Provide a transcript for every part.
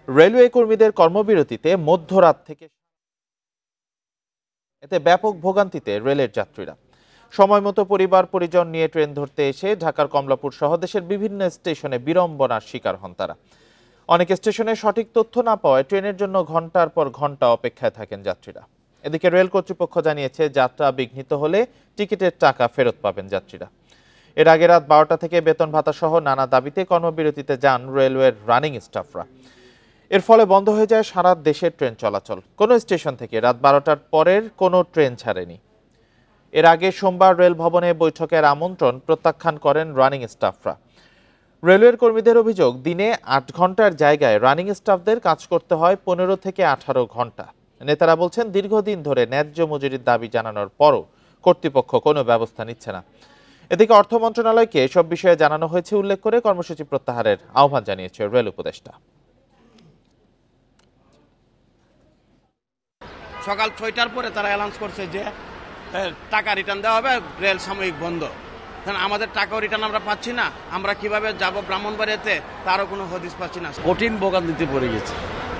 Railway কর্মীদের কর্মবিরতিতে মধ্যরাত থেকে এতে ব্যাপক ভোগান্তিতে রেলের যাত্রীরা। সময়মতো পরিবার পরিজন নিয়ে ট্রেন ধরতে এসে ঢাকার কমলাপুর সহ দেশের বিভিন্ন স্টেশনে বিড়ম্বনার শিকার হন তারা। অনেক স্টেশনে সঠিক তথ্য না পাওয়ায় ট্রেনের জন্য ঘন্টার পর ঘন্টা অপেক্ষায় থাকেন যাত্রীরা। এদিকে রেল কর্তৃপক্ষ জানিয়েছে, যাত্রা বিঘ্নিত হলে টিকিটের টাকা ফেরত পাবেন যাত্রীরা। এর আগে রাত 12টা থেকে বেতন ভাতা সহ নানা দাবিতে কর্মবিরতিতে যান রেলওয়ের রানিং স্টাফরা। এর ফলে বন্ধ হয়ে যায় সারা দেশের ট্রেন চলাচল। কোনো স্টেশন থেকে রাত 12টার পরের কোনো ট্রেন ছাড়েনি। এর আগে সোমবার রেল ভবনে বৈঠকের আমন্ত্রণ প্রত্যাখ্যান করেন রানিং স্টাফরা। রেলওয়ের কর্মীদের অভিযোগ, দিনে 8 ঘন্টার জায়গায় রানিং স্টাফদের কাজ করতে হয় 15 থেকে 18 ঘন্টা। নেতারা বলছেন, দীর্ঘদিন ধরে ন্যায্য মজুরির দাবি জানানোর পরও কর্তৃপক্ষ কোনো ব্যবস্থা নিচ্ছে না। এদিকে অর্থ মন্ত্রণালয়কে এসব বিষয়ে জানানো হয়েছে উল্লেখ করে কর্মসূচি প্রত্যাহারের আহ্বান জানিয়েছে রেল উপদেষ্টা। সকাল 6টার পরে তারা অ্যানাউন্স করছে যে টাকা রিটার্ন দেওয়া হবে, রেল সাময়িক বন্ধ। কারণ আমাদের টাকাও রিটার্ন আমরা পাচ্ছি না, আমরা কিভাবে যাব ব্রাহ্মণবাড়িয়াতে তারও কোনো হদিস পাচ্ছি না। কঠিন ভোগান্তিতে পড়ে গেছে।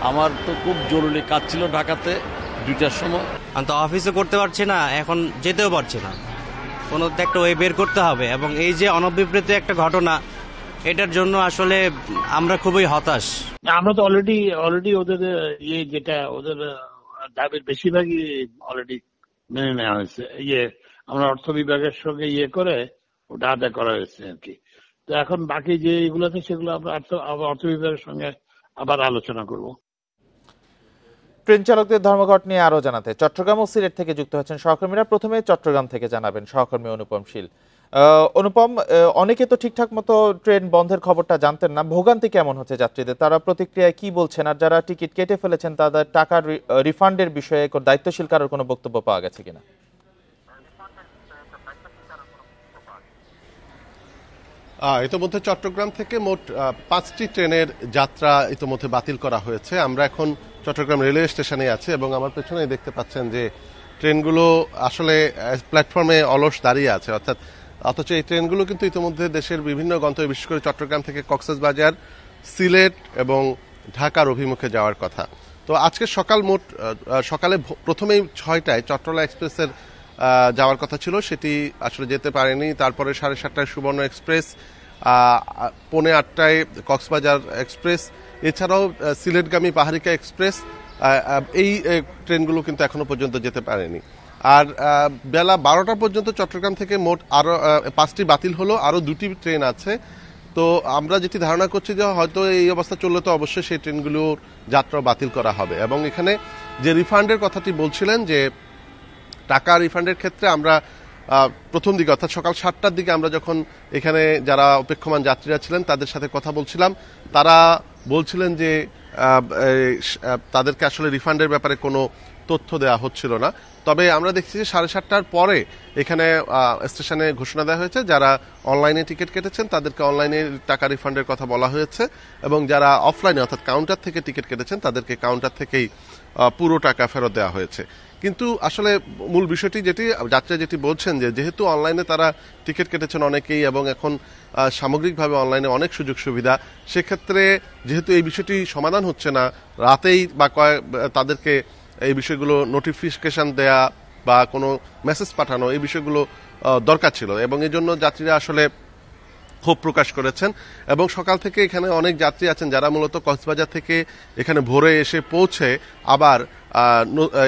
আমার তো খুব জরুরি কাজ ছিল ঢাকাতে 2টার সময়, আমি তো অফিসে করতে পারছি না, এখন যেতেও পারছি না। কোনো একটা ওয়ে বের করতে হবে। এবং এই যে অনভিপ্রেত একটা ঘটনা, এটার জন্য আসলে আমরা খুবই হতাশ। আমরা তো অলরেডি ওদের যেটা ওদের দাবির বেশিরভাগই অলরেডি মেনে নেওয়া হয়েছে। আমরা অর্থ বিভাগের সঙ্গে করে ওটা আদায় করা হয়েছে আর কি। তো এখন বাকি যে এগুলো আছে সেগুলো আমরা অর্থ বিভাগের সঙ্গে আবার আলোচনা করব। ট্রেন চালকদের ধর্মঘট নিয়ে আরো জানাতে চট্টগ্রাম ও সিলেট থেকে যুক্ত হচ্ছেন সহকর্মীরা। প্রথমে চট্টগ্রাম থেকে জানাবেন সহকর্মী অনুপম শীল। অনুপম, অনেকে তো ঠিকঠাক মতো ট্রেন বন্ধের খবরটা জানতেন না। ভোগান্তি কেমন হচ্ছে যাত্রীদের, তারা প্রতিক্রিয়ায় কি বলছেন? আর যারা টিকিট কেটে ফেলেছেন তাদের টাকার রিফান্ডের বিষয়ে দায়িত্বশীল কারোর কোনো বক্তব্য পাওয়া গেছে কিনা? ইতিমধ্যে চট্টগ্রাম থেকে মোট 5টি ট্রেনের যাত্রা ইতিমধ্যে বাতিল করা হয়েছে। আমরা এখন চট্টগ্রাম রেলওয়ে স্টেশনে আছি এবং আমার পেছনে দেখতে পাচ্ছেন যে ট্রেনগুলো আসলে প্ল্যাটফর্মে অলস দাঁড়িয়ে আছে। অথচ এই ট্রেনগুলো কিন্তু ইতিমধ্যে দেশের বিভিন্ন গন্তব্যে, বিশেষ করে চট্টগ্রাম থেকে কক্সবাজার, সিলেট এবং ঢাকার অভিমুখে যাওয়ার কথা। তো আজকে সকালে প্রথমেই 6টায় চট্টলা এক্সপ্রেসের যাওয়ার কথা ছিল, সেটি আসলে যেতে পারেনি। তারপরে 7:30টায় সুবর্ণ এক্সপ্রেস, 7:45টায় কক্সবাজার এক্সপ্রেস, এছাড়াও সিলেটগামী পাহাড়িকা এক্সপ্রেস, এই ট্রেনগুলো কিন্তু এখনো পর্যন্ত যেতে পারেনি। আর বেলা 12টা পর্যন্ত চট্টগ্রাম থেকে মোট আরো 5টি বাতিল হলো, আরো 2টি ট্রেন আছে। তো আমরা যেটি ধারণা করছি যে হয়তো এই অবস্থা চললে তো অবশ্যই সেই ট্রেনগুলোর যাত্রা বাতিল করা হবে। এবং এখানে যে রিফান্ডের কথাটি বলছিলেন, যে টাকা রিফান্ডের ক্ষেত্রে আমরা প্রথম দিকে অর্থাৎ সকাল 7টার দিকে আমরা যখন এখানে যারা অপেক্ষমান যাত্রীরা ছিলেন তাদের সাথে কথা বলছিলাম, তারা বলছিলেন যে তাদেরকে আসলে রিফান্ডের ব্যাপারে কোনো তথ্য দেওয়া হচ্ছিল না। তবে আমরা দেখছি যে 7:30টার পরে এখানে স্টেশনে ঘোষণা দেওয়া হয়েছে, যারা অনলাইনে টিকিট কেটেছেন তাদেরকে অনলাইনে টাকা রিফান্ডের কথা বলা হয়েছে, এবং যারা অফলাইনে অর্থাৎ কাউন্টার থেকে টিকিট কেটেছেন তাদেরকে কাউন্টার থেকেই পুরো টাকা ফেরত দেওয়া হয়েছে। কিন্তু আসলে মূল বিষয়টি যাত্রীরা যেটি বলছেন, যে যেহেতু অনলাইনে তারা টিকিট কেটেছেন অনেকেই, এবং এখন সামগ্রিকভাবে অনলাইনে অনেক সুযোগ সুবিধা, সেক্ষেত্রে যেহেতু এই বিষয়টি সমাধান হচ্ছে না, রাতেই বা তাদেরকে এই বিষয়গুলো নোটিফিকেশন দেয়া বা কোনো মেসেজ পাঠানো, এই বিষয়গুলো দরকার ছিল, এবং এই জন্য যাত্রীরা আসলে ক্ষোভ প্রকাশ করেছেন। এবং সকাল থেকে এখানে অনেক যাত্রী আছেন যারা মূলত কক্সবাজার থেকে এখানে ভোরে এসে পৌঁছে আবার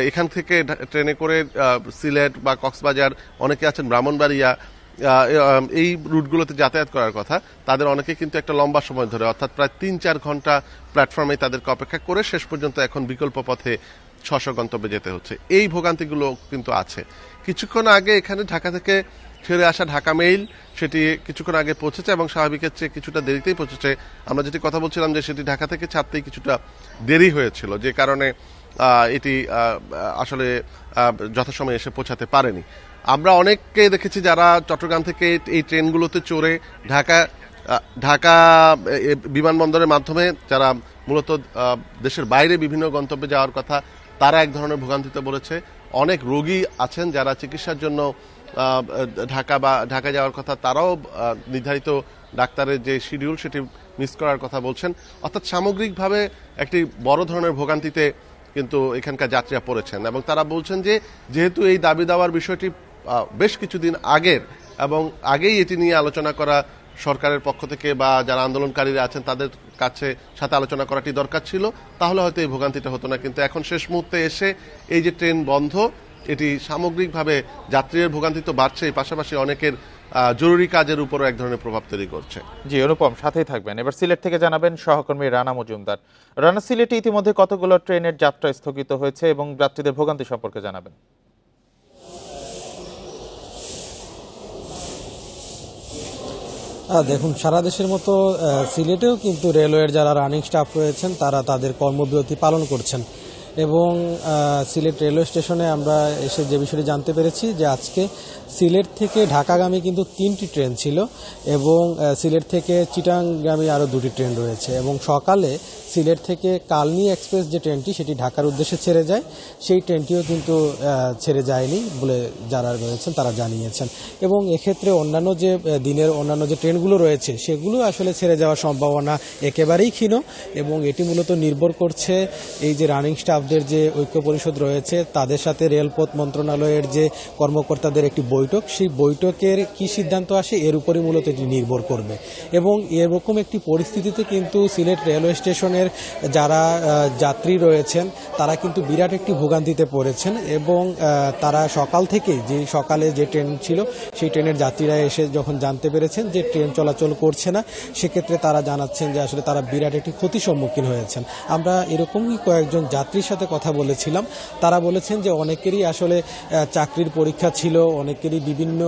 এখান থেকে ট্রেনে করে সিলেট বা কক্সবাজার, অনেকে আছেন ব্রাহ্মণবাড়িয়া, এই রুটগুলোতে যাতায়াত করার কথা। তাদের অনেকে কিন্তু একটা লম্বা সময় ধরে অর্থাৎ প্রায় 3-4 ঘন্টা প্ল্যাটফর্মে তাদেরকে অপেক্ষা করে শেষ পর্যন্ত এখন বিকল্প পথে 600 গন্তব্যে যেতে হচ্ছে। এই ভোগান্তিগুলো কিন্তু আছে। কিছুক্ষণ আগে এখানে ঢাকা থেকে ছেড়ে আসা ঢাকা মেইল, সেটি কিছুক্ষণ আগে পৌঁছেছে এবং স্বাভাবিকের চেয়ে কিছুটা দেরিতেই পৌঁছেছে। আমরা যেটি কথা বলছিলাম যে সেটি ঢাকা থেকে ছাড়তেই কিছুটা দেরি হয়েছিল, যে কারণে এটি আসলে যথাসময়ে এসে পৌঁছাতে পারেনি। আমরা অনেককে দেখেছি যারা চট্টগ্রাম থেকে এই ট্রেনগুলোতে চড়ে ঢাকা বিমানবন্দরের মাধ্যমে যারা মূলত দেশের বাইরে বিভিন্ন গন্তব্যে যাওয়ার কথা, তারা এক ধরনের ভোগান্তিতে বলেছে। অনেক রোগী আছেন যারা চিকিৎসার জন্য ঢাকা যাওয়ার কথা, তারাও নির্ধারিত ডাক্তারের যে শিডিউল সেটি মিস করার কথা বলছেন। অর্থাৎ সামগ্রিকভাবে একটি বড় ধরনের ভোগান্তিতে কিন্তু এখানকার যাত্রীরা পড়েছেন এবং তারা বলছেন যে যেহেতু এই দাবি দেওয়ার বিষয়টি বেশ কিছুদিন আগের এবং আগেই এটি নিয়ে আলোচনা করা সরকারের পক্ষ থেকে বা যারা আন্দোলনকারীরা আছেন তাদের সাথে আলোচনা করাটি দরকার ছিল, তাহলে হয়তো এই ভোগান্তিটা হতো না। কিন্তু এখন শেষ মুহূর্তে এসে এই যে ট্রেন বন্ধ, এটি সামগ্রিকভাবে যাত্রীদের ভোগান্তি তো বাড়ছেই, পাশাপাশি অনেকের জরুরি কাজের উপরও এক ধরনের প্রভাব তৈরি করছে। জি অনুপম, সাথেই থাকবেন। এবার সিলেট থেকে জানাবেন সহকর্মী রানা মজুমদার। রানা, সিলেটে ইতিমধ্যে কতগুলো ট্রেনের যাত্রা স্থগিত হয়েছে এবং যাত্রীদের ভোগান্তি সম্পর্কে জানাবেন। দেখুন, সারা দেশের মতো সিলেটেও কিন্তু রেলওয়ের যারা রানিং স্টাফ রয়েছেন তারা তাদের কর্মবিরতি পালন করছেন এবং সিলেট রেলওয়ে স্টেশনে আমরা এসে যে বিষয়টি জানতে পেরেছি যে আজকে সিলেট থেকে ঢাকাগামী কিন্তু 3টি ট্রেন ছিল এবং সিলেট থেকে চিটাগাংগামী আরও 2টি ট্রেন রয়েছে এবং সকালে সিলেট থেকে কালনী এক্সপ্রেস যে ট্রেনটি সেটি ঢাকার উদ্দেশ্যে ছেড়ে যায়, সেই ট্রেনটিও কিন্তু ছেড়ে যায়নি বলে যারা রয়েছেন তারা জানিয়েছেন এবং এক্ষেত্রে অন্যান্য যে দিনের অন্যান্য যে ট্রেনগুলো রয়েছে সেগুলো আসলে ছেড়ে যাওয়ার সম্ভাবনা একেবারেই ক্ষীণ এবং এটি মূলত নির্ভর করছে এই যে রানিং স্টাফদের যে ঐক্য পরিষদ রয়েছে তাদের সাথে রেলপথ মন্ত্রণালয়ের যে কর্মকর্তাদের একটি বৈঠক, সেই বৈঠকের কি সিদ্ধান্ত আসে এর উপরই মূলত এটি নির্ভর করবে এবং এরকম একটি পরিস্থিতিতে কিন্তু সিলেট রেলওয়ে স্টেশনের যারা যাত্রী রয়েছেন তারা কিন্তু বিরাট একটি ভোগান্তিতে পড়েছেন এবং তারা সকাল থেকে সকালে যে ট্রেন ছিল সেই ট্রেনের যাত্রীরা এসে যখন জানতে পেরেছেন যে ট্রেন চলাচল করছে না, সেক্ষেত্রে তারা জানাচ্ছেন যে আসলে তারা বিরাট একটি ক্ষতির সম্মুখীন হয়েছেন। আমরা এরকমই কয়েকজন যাত্রীর সাথে কথা বলেছিলাম, তারা বলেছেন যে অনেকেরই আসলে চাকরির পরীক্ষা ছিল, অনেকেরই বিভিন্ন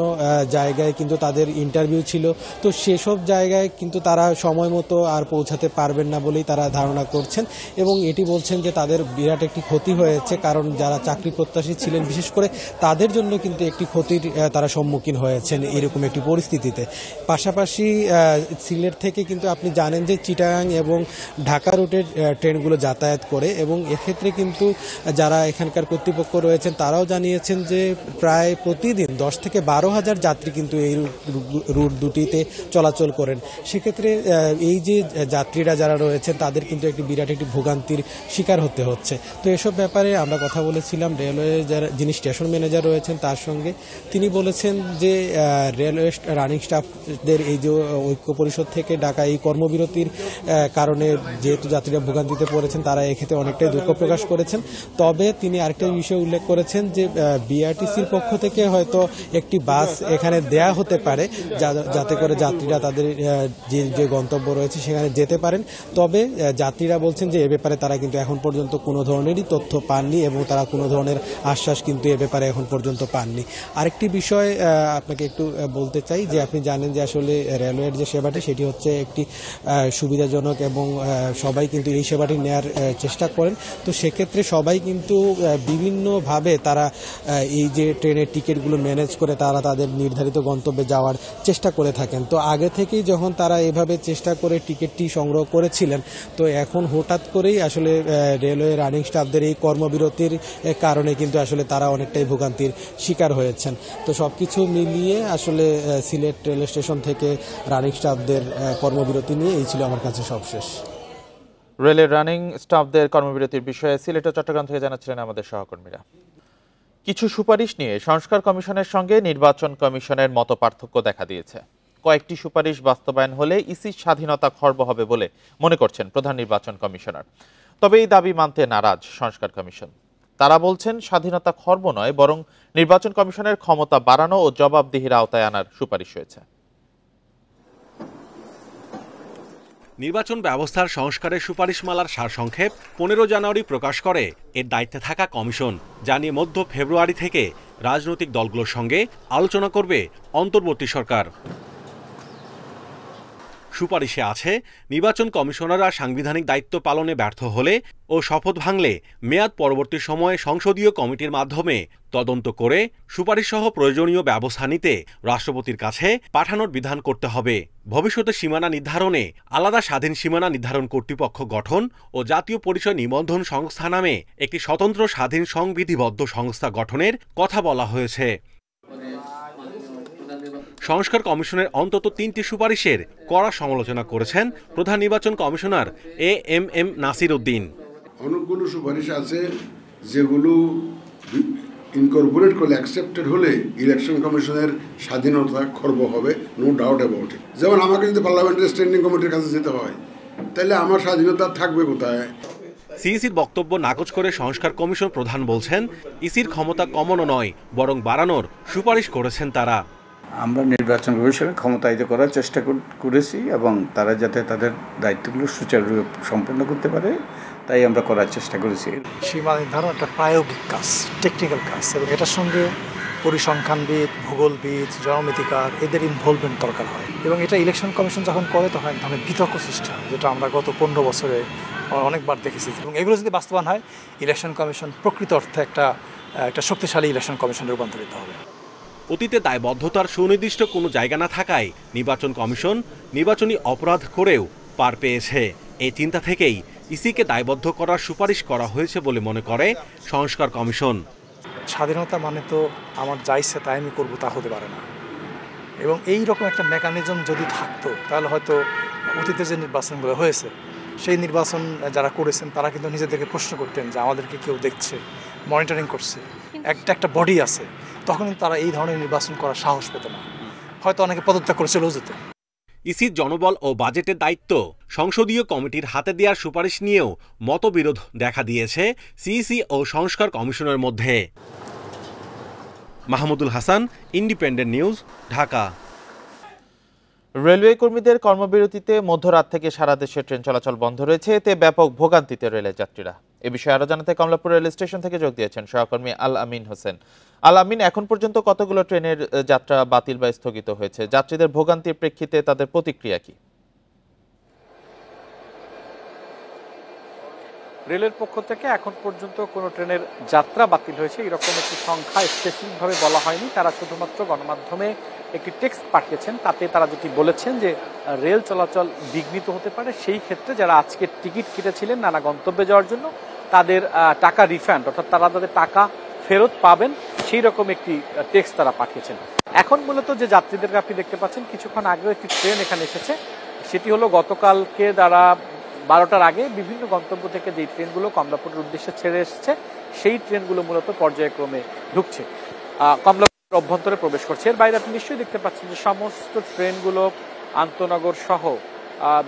জায়গায় কিন্তু তাদের ইন্টারভিউ ছিল, তো সেসব জায়গায় কিন্তু তারা সময় মতো আর পৌঁছাতে পারবেন না বলেই তারা ধারণা করছেন এবং এটি বলছেন যে তাদের বিরাট একটি ক্ষতি হয়েছে, কারণ যারা চাকরি প্রত্যাশী ছিলেন বিশেষ করে তাদের জন্য কিন্তু একটি ক্ষতির তারা সম্মুখীন হয়েছেন এরকম একটি পরিস্থিতিতে। পাশাপাশি সিলেট থেকে কিন্তু আপনি জানেন যে চিটাগাং এবং ঢাকা রুটের ট্রেনগুলো যাতায়াত করে এবং এক্ষেত্রে কিন্তু যারা এখানকার কর্তৃপক্ষ রয়েছেন তারাও জানিয়েছেন যে প্রায় প্রতিদিন 10 থেকে 12,000 যাত্রী কিন্তু এই রুট দুটিতে চলাচল করেন। সেক্ষেত্রে এই যে যাত্রীরা যারা রয়েছেন তাদের কিন্তু একটি বিরাট একটি ভোগান্তির শিকার হতে হচ্ছে। তো এসব ব্যাপারে আমরা কথা বলেছিলাম রেলওয়ে যিনি স্টেশন ম্যানেজার রয়েছেন তার সঙ্গে। তিনি বলেছেন যে রেলওয়ে রানিং স্টাফদের এই যে ঐক্য পরিষদ থেকে ডাকা এই কর্মবিরতির কারণে যেহেতু যাত্রীরা ভোগান্তিতে পড়েছেন তারা এক্ষেত্রে অনেকটাই দুঃখ প্রকাশ করেছেন। তবে তিনি আরেকটা বিষয় উল্লেখ করেছেন যে বিআরটিসির পক্ষ থেকে হয়তো একটি বাস এখানে দেয়া হতে পারে যাতে করে যাত্রীরা তাদের যে গন্তব্য রয়েছে সেখানে যেতে পারেন। তবে যাত্রীরা বলছেন যে এ ব্যাপারে তারা কিন্তু এখন পর্যন্ত কোনো ধরনেরই তথ্য পাননি এবং তারা কোনো ধরনের আশ্বাস কিন্তু এ ব্যাপারে এখন পর্যন্ত পাননি। আরেকটি বিষয় আপনাকে একটু বলতে চাই যে আপনি জানেন যে আসলে রেলওয়ের যে সেবাটি সেটি হচ্ছে একটি সুবিধাজনক এবং সবাই কিন্তু এই সেবাটি নেওয়ার চেষ্টা করেন। তো সেক্ষেত্রে সবাই কিন্তু বিভিন্নভাবে তারা এই যে ট্রেনের টিকিটগুলো ম্যানেজ করে তারা তাদের নির্ধারিত গন্তব্যে যাওয়ার চেষ্টা করে থাকেন। তো আগে থেকেই যখন তারা এভাবে চেষ্টা করে টিকিটটি সংগ্রহ করেছিলেন, তো এখন হঠাৎ করেই আসলে রেলওয়ে রানিং স্টাফদের এই কর্মবিরতির কারণে কিন্তু আসলে তারা অনেকটাই ভোগান্তির শিকার হয়েছেন। তো সবকিছু মিলিয়ে আসলে সিলেট রেল স্টেশন থেকে রানিং স্টাফদের কর্মবিরতি নিয়ে এই ছিল আমার কাছে সবশেষ। রেলের রানিং স্টাফদের কর্মবিরতির বিষয়ে সিলেট ও চট্টগ্রাম থেকে জানাচ্ছিলেন আমাদের সহকর্মীরা। কিছু সুপারিশ নিয়ে সংস্কার কমিশনের সঙ্গে নির্বাচন কমিশনের মতপার্থক্য দেখা দিয়েছে। কয়েকটি সুপারিশ বাস্তবায়ন হলে ইসির স্বাধীনতা খর্ব হবে বলে মনে করছেন প্রধান নির্বাচন কমিশনার। তবে এই দাবি মানতে নারাজ সংস্কার কমিশন। তারা বলছেন স্বাধীনতা খর্ব নয়, বরং নির্বাচন কমিশনের ক্ষমতা বাড়ানো ও জবাবদিহির আওতায় আনার সুপারিশ হয়েছে। নির্বাচন ব্যবস্থার সংস্কারের সুপারিশমালার সারসংক্ষেপ 15 জানুয়ারি প্রকাশ করে এর দায়িত্বে থাকা কমিশন, যা নিয়ে মধ্য ফেব্রুয়ারি থেকে রাজনৈতিক দলগুলোর সঙ্গে আলোচনা করবে অন্তর্বর্তী সরকার। সুপারিশে আছে নির্বাচন কমিশনাররা সাংবিধানিক দায়িত্ব পালনে ব্যর্থ হলে ও শপথ ভাঙলে মেয়াদ পরবর্তী সময়ে সংসদীয় কমিটির মাধ্যমে তদন্ত করে সুপারিশসহ প্রয়োজনীয় ব্যবস্থা নিতে রাষ্ট্রপতির কাছে পাঠানোর বিধান করতে হবে। ভবিষ্যতে সীমানা নির্ধারণে আলাদা স্বাধীন সীমানা নির্ধারণ কর্তৃপক্ষ গঠন ও জাতীয় পরিচয় নিবন্ধন সংস্থা নামে একটি স্বতন্ত্র স্বাধীন সংবিধিবদ্ধ সংস্থা গঠনের কথা বলা হয়েছে। সংস্কার কমিশনের অন্তত 3টি সুপারিশের কড়া সমালোচনা করেছেন প্রধান নির্বাচন কমিশনার এএমএম নাসির উদ্দিন। অনেকগুলো সুপারিশ আছে যেগুলো ইনকর্পোরেট করলে অ্যাকসেপ্টেড হলে ইলেকশন কমিশনের স্বাধীনতা খর্ব হবে, নো ডাউট অ্যাবাউট ইট। যেমন আমাকে যদি পার্লামেন্টারি স্ট্যান্ডিং কমিটির কাছে যেতে হয়, তাহলে আমার স্বাধীনতা থাকবে কোথায়? সিইসির বক্তব্য নাকচ করে সংস্কার কমিশন প্রধান বলছেন, ইসির ক্ষমতা কমানো নয় বরং বাড়ানোর সুপারিশ করেছেন তারা। আমরা নির্বাচন কমিশনের ক্ষমতায়িত করার চেষ্টা করেছি এবং তারা যাতে তাদের দায়িত্বগুলো সুচারুরূপে সম্পন্ন করতে পারে তাই আমরা করার চেষ্টা করেছি। সীমা নির্ধারণ একটা প্রায়োগিক কাজ, টেকনিক্যাল কাজ, এবং এটার সঙ্গে পরিসংখ্যানবিদ, ভূগোলবিদ, জনমিতিকার এদের ইনভলভমেন্ট দরকার হয়। এবং এটা ইলেকশন কমিশন যখন করে তখন এক ধরনের বিতর্ক সৃষ্টি হয়, যেটা আমরা গত 15 বছরে অনেকবার দেখেছি। এবং এগুলো যদি বাস্তবায়ন হয়, ইলেকশন কমিশন প্রকৃত অর্থে একটা শক্তিশালী ইলেকশন কমিশনে রূপান্তরিত হবে। অতীতে দায়বদ্ধতার সুনির্দিষ্ট কোনো জায়গা না থাকায় নির্বাচন কমিশন নির্বাচনী অপরাধ করেও পার পেয়েছে। এই চিন্তা থেকেই ইসিকে দায়বদ্ধ করার সুপারিশ করা হয়েছে বলে মনে করে সংস্কার কমিশন। স্বাধীনতা মানে তো আমার যা ইচ্ছে তাই আমি করবো, তা হতে পারে না। এবং এই রকম একটা মেকানিজম যদি থাকতো তাহলে হয়তো অতীতে যে নির্বাচনগুলো হয়েছে সেই নির্বাচন যারা করেছেন তারা কিন্তু নিজেদেরকে প্রশ্ন করতেন যে আমাদেরকে কেউ দেখছে, মনিটরিং করছে, একটা বডি আছে, তখন তারা এই ধরনের নির্বাচন করার সাহস পেত না, হয়তো অনেকে পদত্যাগ করে চলেও যেত। ইসির জনবল ও বাজেটের দায়িত্ব সংসদীয় কমিটির হাতে দেওয়ার সুপারিশ নিয়েও মতবিরোধ দেখা দিয়েছে সিইসি ও সংস্কার কমিশনের মধ্যে। Mahmudul Hasan, independent news, Dhaka. Railway কর্মীদের কর্মবিরতিতে মধ্যরাত থেকে সারা দেশে ট্রেন চলাচল বন্ধ রয়েছে, এতে ব্যাপক ভোগান্তিতে রেলের যাত্রীরা। এ বিষয়ে আরো জানাতে কমলাপুর রেল স্টেশন থেকে যোগ দিয়েছেন সহকর্মী আল আমিন হোসেন। আল আমিন, এখন পর্যন্ত কতগুলো ট্রেনের যাত্রা বাতিল বা স্থগিত হয়েছে? যাত্রীদের ভোগান্তির প্রেক্ষিতে তাদের প্রতিক্রিয়া কি? রেলের পক্ষ থেকে এখন পর্যন্ত কোনো ট্রেনের যাত্রা বাতিল হয়েছে এরকম একটি সংখ্যা স্পেসিফিকভাবে বলা হয়নি। তারা শুধুমাত্র গণমাধ্যমে একটি টেক্সট পাঠিয়েছেন, তাতে তারা যেটি বলেছেন যে রেল চলাচল বিঘ্নিত হতে পারে, সেই ক্ষেত্রে যারা আজকে টিকিট কেটেছিলেন নানা গন্তব্যে যাওয়ার জন্য তাদের টাকা রিফান্ড, অর্থাৎ তারা তাদের টাকা ফেরত পাবেন, সেই রকম একটি টেক্সট তারা পাঠিয়েছেন। এখন মূলত যে যাত্রীদেরকে আপনি দেখতে পাচ্ছেন, কিছুক্ষণ আগেও একটি ট্রেন এখানে এসেছে, সেটি হলো গতকালকে তারা 12টার আগে বিভিন্ন গন্তব্য থেকে যে ট্রেনগুলো কমলাপুরের উদ্দেশ্যে ছেড়ে এসেছে সেই ট্রেনগুলো মূলত পর্যায়ক্রমে ঢুকছে, কমলাপুরের অভ্যন্তরে প্রবেশ করছে। এর বাইরে আপনি নিশ্চয়ই দেখতে পাচ্ছেন যে সমস্ত ট্রেনগুলো আন্তনগর সহ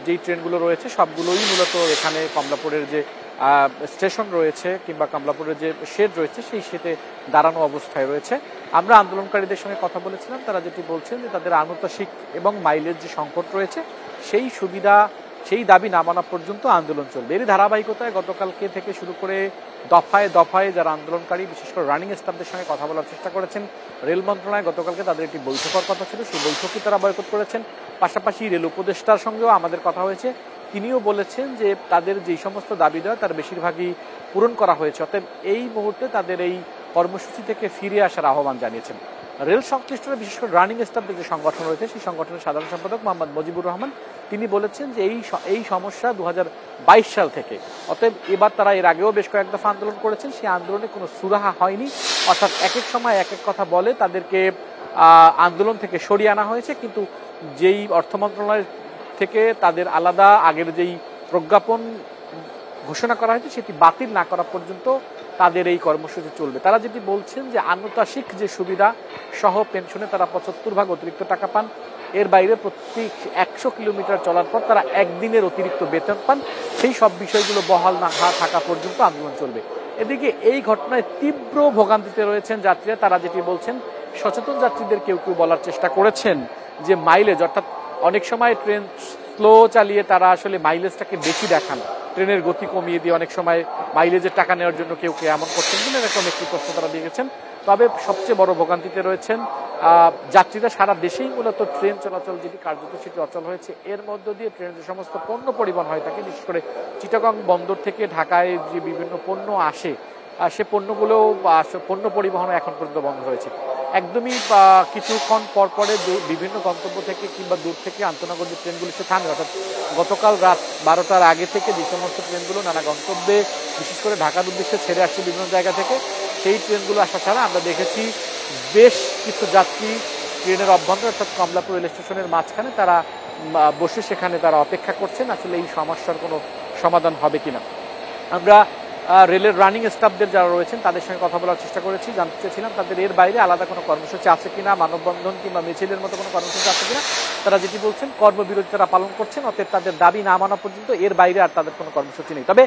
যেই ট্রেনগুলো রয়েছে সবগুলোই মূলত এখানে কমলাপুরের যে স্টেশন রয়েছে কিংবা কমলাপুরের যে শেড রয়েছে সেই শেডে দাঁড়ানো অবস্থায় রয়েছে। আমরা আন্দোলনকারীদের সঙ্গে কথা বলেছিলাম, তারা যেটি বলছেন যে তাদের আনুতাসিক এবং মাইলেজ যে সংকট রয়েছে সেই সুবিধা, সেই দাবি না মানা পর্যন্ত আন্দোলন চলবে। এরই ধারাবাহিকতায় গতকালকে থেকে শুরু করে দফায় দফায় যারা আন্দোলনকারী, বিশেষ করে রানিং স্টাফদের সঙ্গে কথা বলার চেষ্টা করেছেন। রেল মন্ত্রণালয় গতকালকে তাদের একটি বৈঠক হওয়ার কথা ছিল, সেই বৈঠকই তারা বয়কট করেছেন। পাশাপাশি রেল উপদেষ্টার সঙ্গেও আমাদের কথা হয়েছে, তিনিও বলেছেন যে তাদের যেই সমস্ত দাবি দেওয়া তার বেশিরভাগই পূরণ করা হয়েছে, অতএব এই মুহূর্তে তাদের এই কর্মসূচি থেকে ফিরে আসার আহ্বান জানিয়েছেন। রেল সংশ্লিষ্টরা, বিশেষ করে রানিং স্টাফদের যে সংগঠন রয়েছে সেই সংগঠনের সাধারণ সম্পাদক মোহাম্মদ মজিবুর রহমান, তিনি বলেছেন যে এই সমস্যা 2022 সাল থেকে, অতএব এবার তারা এর আগেও বেশ কয়েক দফা আন্দোলন করেছেন, সেই আন্দোলনে কোনো সুরাহা হয়নি, অর্থাৎ এক এক সময় এক এক কথা বলে তাদেরকে আন্দোলন থেকে সরিয়ে আনা হয়েছে, কিন্তু যেই অর্থ মন্ত্রণালয় থেকে তাদের আলাদা আগের যেই প্রজ্ঞাপন ঘোষণা করা হয়েছে সেটি বাতিল না করা পর্যন্ত তাদের এই কর্মসূচি চলবে। তারা যেটি বলছেন যে আনুতাসিক যে সুবিধা সহ পেনশনে তারা 75% অতিরিক্ত টাকা পান, এর বাইরে প্রতি 100 কিলোমিটার চলার পর তারা একদিনের অতিরিক্ত বেতন পান, সেই সব বিষয়গুলো বহাল না থাকা পর্যন্ত আন্দোলন চলবে। এদিকে এই ঘটনায় তীব্র ভোগান্তিতে রয়েছেন যাত্রীরা। তারা যেটি বলছেন, সচেতন যাত্রীদের কেউ কেউ বলার চেষ্টা করেছেন যে মাইলেজ, অর্থাৎ অনেক সময় ট্রেন স্লো চালিয়ে তারা আসলে মাইলেজটাকে বেশি দেখান, ট্রেনের গতি কমিয়ে দিয়ে অনেক সময় মাইলেজের টাকা নেওয়ার জন্য কেউ কেউ এমন করছেন কিনা এরকম একটি প্রশ্ন তারা দিয়ে গেছেন। তবে সবচেয়ে বড় ভোগান্তিতে রয়েছেন যাত্রীরা। সারা দেশেই মূলত ট্রেন চলাচল যেটি কার্যত সেটি অচল হয়েছে, এর মধ্য দিয়ে ট্রেনের যে সমস্ত পণ্য পরিবহন হয় থাকে, বিশেষ করে চিটাগং বন্দর থেকে ঢাকায় যে বিভিন্ন পণ্য আসে সে পণ্যগুলো পণ্য পরিবহন এখন পর্যন্ত বন্ধ হয়েছে। একদমই কিছুক্ষণ পরে বিভিন্ন গন্তব্য থেকে কিংবা দূর থেকে আন্তনগর যে ট্রেনগুলো সে থামে, অর্থাৎ গতকাল রাত 12টার আগে থেকে যে সমস্ত ট্রেনগুলো নানা গন্তব্যে বিশেষ করে ঢাকার উদ্দেশ্যে ছেড়ে আসছে বিভিন্ন জায়গা থেকে, সেই ট্রেনগুলো আসা ছাড়া আমরা দেখেছি বেশ কিছু যাত্রী ট্রেনের অভ্যন্তরে অর্থাৎ কমলাপুর রেল স্টেশনের মাঝখানে তারা বসে সেখানে তারা অপেক্ষা করছেন আসলে এই সমস্যার কোনো সমাধান হবে কিনা। আমরা রেলের রানিং স্টাফদের যারা রয়েছেন তাদের সঙ্গে কথা বলার চেষ্টা করেছি, জানতে চেয়েছিলাম তাদের এর বাইরে আলাদা কোনো কর্মসূচি আছে কিনা, মানববন্ধন কিংবা মিছিলের মতো কোনো কর্মসূচি আছে কিনা। তারা যেটি বলছেন কর্মবিরতি তারা পালন করছেন, অতএব তাদের দাবি না মানা পর্যন্ত এর বাইরে আর তাদের কোনো কর্মসূচি নেই। তবে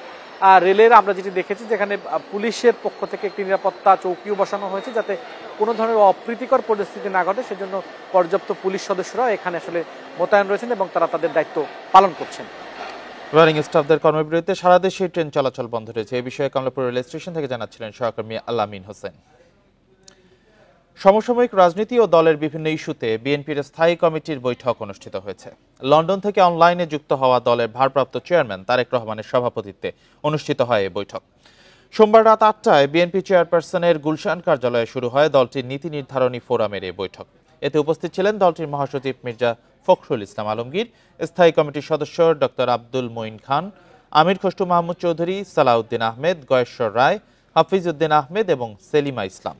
রেলের আমরা যেটি দেখেছি যেখানে পুলিশের পক্ষ থেকে একটি নিরাপত্তা চৌকিও বসানো হয়েছে যাতে কোনো ধরনের অপ্রীতিকর পরিস্থিতি না ঘটে, সেজন্য পর্যাপ্ত পুলিশ সদস্যরা এখানে আসলে মোতায়েন রয়েছেন এবং তারা তাদের দায়িত্ব পালন করছেন। রানিং স্টাফদের কর্মবিরতিতে সারা দেশে ট্রেন চলাচল বন্ধ রয়েছে। এই বিষয়ে কমলাপুর রেল স্টেশন থেকে জানাচ্ছিলেন সহকর্মী আলামিন হোসেন। সমসাময়িক রাজনীতি ও দলের বিভিন্ন ইস্যুতে বিএনপির স্থায়ী কমিটির বৈঠক অনুষ্ঠিত হয়েছে। লন্ডন থেকে অনলাইনে যুক্ত হওয়া দলের ভারপ্রাপ্ত চেয়ারম্যান তারেক রহমানের সভাপতিত্বে অনুষ্ঠিত হয় এই বৈঠক। সোমবার রাত 8টায় বিএনপি চেয়ারপারসনের গুলশান কার্যালয়ে শুরু হয় দলটির নীতি নির্ধারণী ফোরামের এই বৈঠক। এতে উপস্থিত ছিলেন দলটির মহাসচিব মির্জা ফখরুল ইসলাম আলমগীর, স্থায়ী কমিটির সদস্য ডক্টর আব্দুল মঈন খান, আমির খসরু মাহমুদ চৌধুরী, সালাউদ্দিন আহমেদ, গয়েশ্বর রায়, হাফিজ উদ্দিন আহমেদ এবং সেলিমা ইসলাম।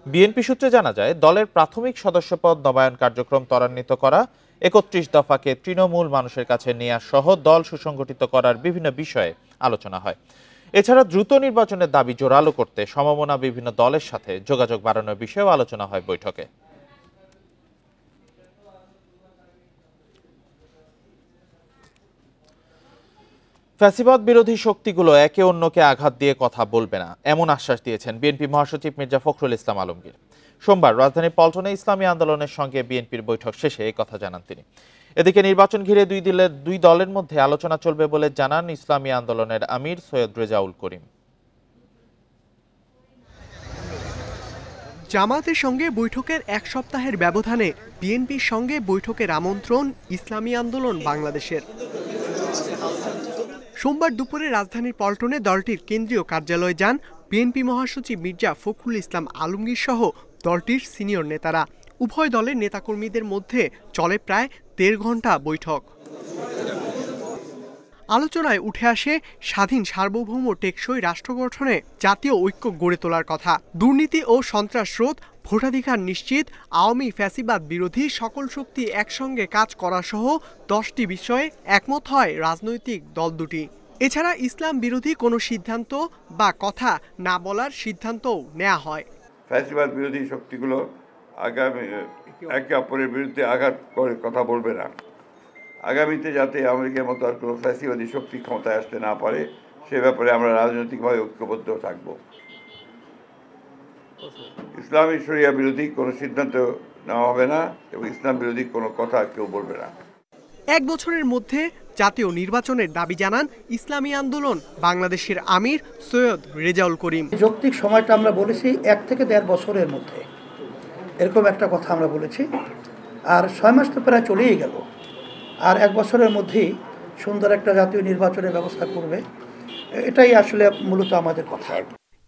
বিএনপি সূত্রে জানা যায় দলের প্রাথমিক সদস্যপদ নবায়ন কার্যক্রম ত্বরান্বিত করা, ৩১ দফাকে তৃণমূল মানুষের কাছে নেওয়া সহ দল সুসংগঠিত করার বিভিন্ন বিষয়ে আলোচনা হয়। এছাড়া দ্রুত নির্বাচনের দাবি জোরালো করতে সমমনা বিভিন্ন দলের সাথে যোগাযোগ বাড়ানোর বিষয়েও আলোচনা হয় বৈঠকে। ফ্যাসিবাদ বিরোধী শক্তিগুলো একে অন্যকে আঘাত দিয়ে কথা বলবে না, এমন আশ্বাস দিয়েছেন বিএনপি মহাসচিব মির্জা ফখরুল ইসলাম আলমগীর। সোমবার রাজধানীর পল্টনে ইসলামী আন্দোলনের সঙ্গে বিএনপির বৈঠক শেষে এই কথা জানান তিনি। এদিকে নির্বাচন ঘিরে দুই দলের মধ্যে আলোচনা চলবে বলে জানান ইসলামী আন্দোলনের আমির সৈয়দ রেজাউল করিম। জামায়াতের সঙ্গে বৈঠকের এক সপ্তাহের ব্যবধানে বিএনপির সঙ্গে বৈঠকের আমন্ত্রণ ইসলামী আন্দোলন বাংলাদেশের। সোমবার দুপুরে রাজধানীর পল্টনে দলটির কেন্দ্রীয় কার্যালয়ে যান বিএনপি মহাসচিব মির্জা ফখরুল ইসলাম আলমগীর সহ দলটির সিনিয়র নেতারা। উভয় দলের নেতাকর্মীদের মধ্যে চলে প্রায় ১.৫ ঘণ্টা বৈঠক। আলোচনায় উঠে আসে স্বাধীন সার্বভৌম টেকসই রাষ্ট্র গঠনে জাতীয় ঐক্য গড়ে তোলার কথা, দুর্নীতি ও সন্ত্রাস রোধ, ভোটাধিকার নিশ্চিত, আওয়ামী ফ্যাসিবাদ বিরোধী সকল শক্তি একসঙ্গে কাজ করা সহ 10টি বিষয়ে একমত হয় রাজনৈতিক দল দুটি। এছাড়া ইসলাম বিরোধী কোনো সিদ্ধান্ত বা কথা না বলার সিদ্ধান্তও নেওয়া হয়। ফ্যাসিবাদ বিরোধী শক্তিগুলো আগামী একে অপরের বিরুদ্ধে আঘাত করে কথা বলবে না। আগামীতে যাতে আমেরিকার মতো আর কোনো ফ্যাসিবাদী শক্তি ক্ষমতায় আসতে না পারে সে ব্যাপারে আমরা রাজনৈতিকভাবে ঐক্যবদ্ধ থাকব। ইসলামী শরিয়া বিরোধী কোনো সিদ্ধান্ত নেওয়া হবে না এবং ইসলাম বিরোধী কোনো কথা কেউ বলবে না। 1 বছরের মধ্যে জাতীয় নির্বাচনের দাবি জানান ইসলামী আন্দোলন বাংলাদেশের আমির সৈয়দ রেজাউল করিম। যৌক্তিক সময়টা আমরা বলেছি 1 থেকে 1.5 বছরের মধ্যে, এরকম একটা কথা আমরা বলেছি। আর 6 মাস তো প্রায় চলেই গেল, আর 1 বছরের মধ্যেই সুন্দর একটা জাতীয় নির্বাচনের ব্যবস্থা করবে, এটাই আসলে মূলত আমাদের কথা।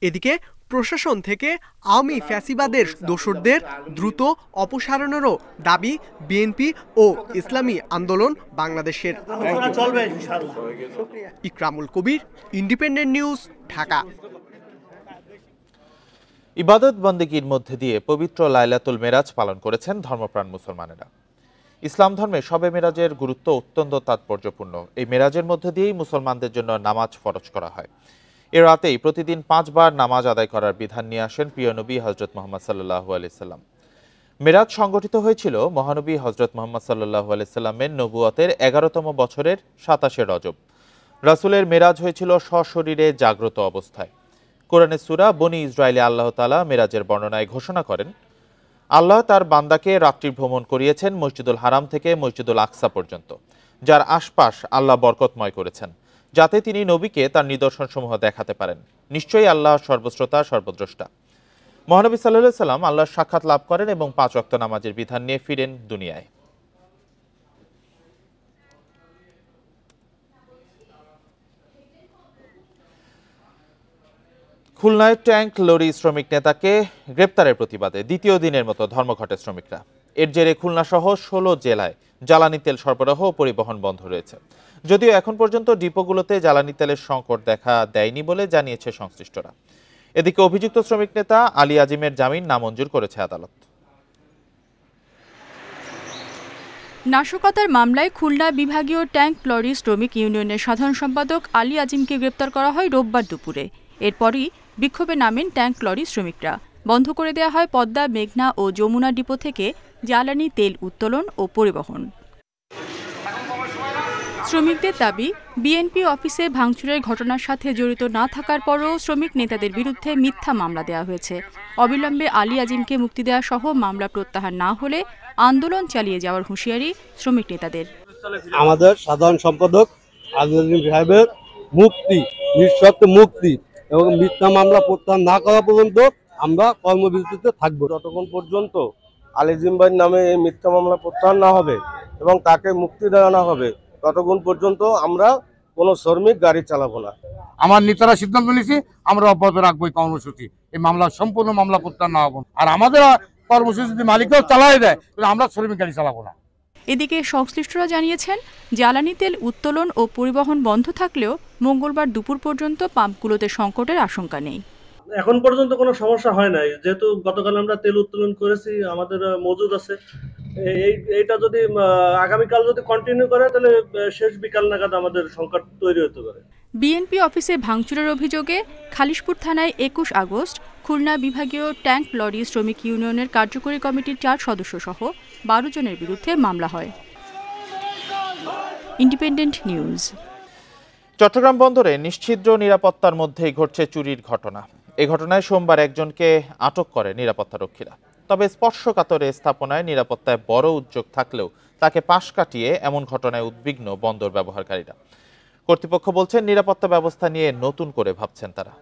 এদিকে প্রশাসন থেকে আওয়ামী ফ্যাসিবাদের দোসরদের দ্রুত অপসারণেরও দাবি বিএনপি ও ইসলামী আন্দোলন বাংলাদেশের। ইকরামুল কবির, ইন্ডিপেন্ডেন্ট নিউজ, ঢাকা। ইবাদত বন্দেগীর মধ্যে দিয়ে পবিত্র লাইলাতুল মেরাজ পালন করেছেন ধর্মপ্রাণ মুসলমানেরা। ইসলাম ধর্মে শবে মেরাজের গুরুত্ব অত্যন্ত তাৎপর্যপূর্ণ। এই মেরাজের মধ্যে দিয়েই মুসলমানদের জন্য নামাজ ফরজ করা হয়। এ রাতেই প্রতিদিন 5 বার নামাজ আদায় করার বিধান নিয়ে আসেন প্রিয় নবী হজরত মোহাম্মদ সাল্লাল্লাহু আলাইহি সাল্লাম। মেরাজ সংগঠিত হয়েছিল মহানবী হজরত মোহাম্মদ সাল্লাল্লাহু আলাইহি সাল্লামের নবুয়তের 11তম বছরের 27শে রজব। রাসূলের মেরাজ হয়েছিল সশরীরে জাগ্রত অবস্থায়। কোরআনের সূরা বনী ইসরাইলে আল্লাহ তাআলা মেরাজের বর্ণনায় ঘোষণা করেন, আল্লাহ তার বান্দাকে রাত্রি ভ্রমণ করিয়েছেন মসজিদুল হারাম থেকে মসজিদুল আকসা পর্যন্ত, যার আশপাশ আল্লাহ বরকতময় করেছেন, যাতে তিনি নবীকে তার নিদর্শনসমূহ দেখাতে পারেন। নিশ্চয়ই আল্লাহ সর্বশ্রোতা সর্বদ্রষ্টা। মহানবী সাল্লাল্লাহু আলাইহি সাল্লাম আল্লাহর সাক্ষাৎ লাভ করেন এবং 5 ওয়াক্ত নামাজের বিধান নিয়ে ফিরেন দুনিয়ায়। খুলনায় ট্যাঙ্ক লরি শ্রমিক নেতাকে গ্রেপ্তারের প্রতিবাদে দ্বিতীয় দিনের মতো ধর্মঘটে শ্রমিকরা। এর জেরে খুলনা সহ 16 জেলায় জ্বালানি তেল সরবরাহ ও পরিবহন বন্ধ রয়েছে। যদিও এখন পর্যন্ত ডিপোগুলোতে জ্বালানি তেলের সংকট দেখা দেয়নি বলে জানিয়েছে সংশ্লিষ্টরা। এদিকে অভিযুক্ত শ্রমিক নেতা আলী আজিমের জামিন নামঞ্জুর করেছে আদালত। নাশকতার মামলায় খুলনা বিভাগীয় ট্যাঙ্ক লরি শ্রমিক ইউনিয়নের সাধারণ সম্পাদক আলী আজিমকে গ্রেপ্তার করা হয় রোববার দুপুরে। এরপরই বিক্ষোভে নামেন ট্যাঙ্ক লরি শ্রমিকরা। বন্ধ করে দেওয়া হয় পদ্মা, মেঘনা ও যমুনা ডিপো থেকে জ্বালানি তেল উত্তোলন ও পরিবহন। শ্রমিকদের দাবি, বিএনপি অফিসে ভাঙচুরের ঘটনার সাথে জড়িত না থাকার পরও শ্রমিক নেতাদের বিরুদ্ধে মিথ্যা মামলা দেওয়া হয়েছে। অবিলম্বে আলী আজিমকে মুক্তি দেওয়া সহ মামলা প্রত্যাহার না হলে আন্দোলন চালিয়ে যাওয়ার হুঁশিয়ারি শ্রমিক নেতাদের। আমাদের সাধারণ সম্পাদক আলী আজিম সাহেবের মুক্তি, নিঃশর্ত মুক্তি এবং মিথ্যা মামলা প্রত্যাহার না করা পর্যন্ত আমরা কর্মবিরতিতে থাকবো। যতক্ষণ পর্যন্ত আলী আজিম ভাইয়ের নামে এই মিথ্যা মামলা প্রত্যাহার না হবে এবং তাকে মুক্তি দেওয়া না হবে ততক্ষণ পর্যন্ত আমরা কোনো শ্রমিক গাড়ি চালাবো না। আমার নেতারা সিদ্ধান্ত নিয়েছি আমরা অব্যাহত রাখবো এই কর্মসূচি। এই মামলা সম্পূর্ণ মামলা প্রত্যাহার না হবো। আর আমাদের কর্মসূচি যদি মালিকরাও চালাই দেয় তাহলে আমরা শ্রমিক গাড়ি চালাবো না। এদিকে সংশ্লিষ্টরা জানিয়েছেন, জ্বালানি তেল উত্তোলন ও পরিবহন বন্ধ থাকলেও মঙ্গলবার দুপুর পর্যন্ত পাম্পগুলোতে সংকটের আশঙ্কা নেই। এখন পর্যন্ত কোনো সমস্যা হয় নাই, যেহেতু গতকাল আমরা তেল উত্তোলন করেছি, আমাদের মজুদ আছে। এইটা যদি আগামীকাল যদি কন্টিনিউ করে তাহলে শেষ বিকাল নাগাদ আমাদের সংকট তৈরি হতে পারে। বিএনপি অফিসে ভাঙচুরের অভিযোগে খালিশপুর থানায় ২১ আগস্ট খুলনা বিভাগীয় ট্যাঙ্ক লরি শ্রমিক ইউনিয়নের কার্যকরী কমিটির ৪ সদস্য সহ ১২ জনের বিরুদ্ধে মামলা হয়। Independent news. চট্টগ্রাম বন্দরে নিশ্ছিদ্র নিরাপত্তার মধ্যেই ঘটছে চুরির ঘটনা। এই ঘটনায় সোমবার একজনকে আটক করে নিরাপত্তারক্ষীরা। তবে স্পর্শকাতর স্থাপনায় নিরাপত্তায় বড় উদ্যোগ থাকলেও তাকে পাশ কাটিয়ে এমন ঘটনায় উদ্বিগ্ন বন্দর ব্যবহারকারীরা। কর্তৃপক্ষ বলছেন, নিরাপত্তা ব্যবস্থা নিয়ে নতুন করে ভাবছেন তারা।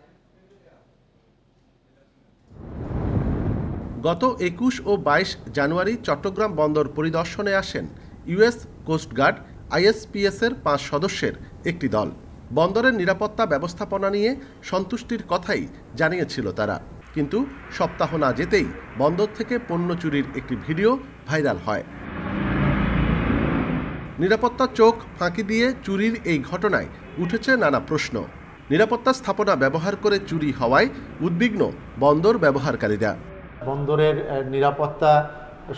গত ২১ ও ২২ জানুয়ারি চট্টগ্রাম বন্দর পরিদর্শনে আসেন ইউএস কোস্টগার্ড আইএসপিএস এর ৫ সদস্যের একটি দল। বন্দরের নিরাপত্তা ব্যবস্থাপনা নিয়ে সন্তুষ্টির কথাই জানিয়েছিল তারা, কিন্তু সপ্তাহ না যেতেই বন্দর থেকে পণ্য চুরির একটি ভিডিও ভাইরাল হয়। নিরাপত্তা চোখ ফাঁকি দিয়ে চুরির এই ঘটনায় উঠেছে নানা প্রশ্ন। নিরাপত্তা স্থাপনা ব্যবহার করে চুরি হওয়ায় উদ্বিগ্ন বন্দর ব্যবহারকারীরা। বন্দরের নিরাপত্তা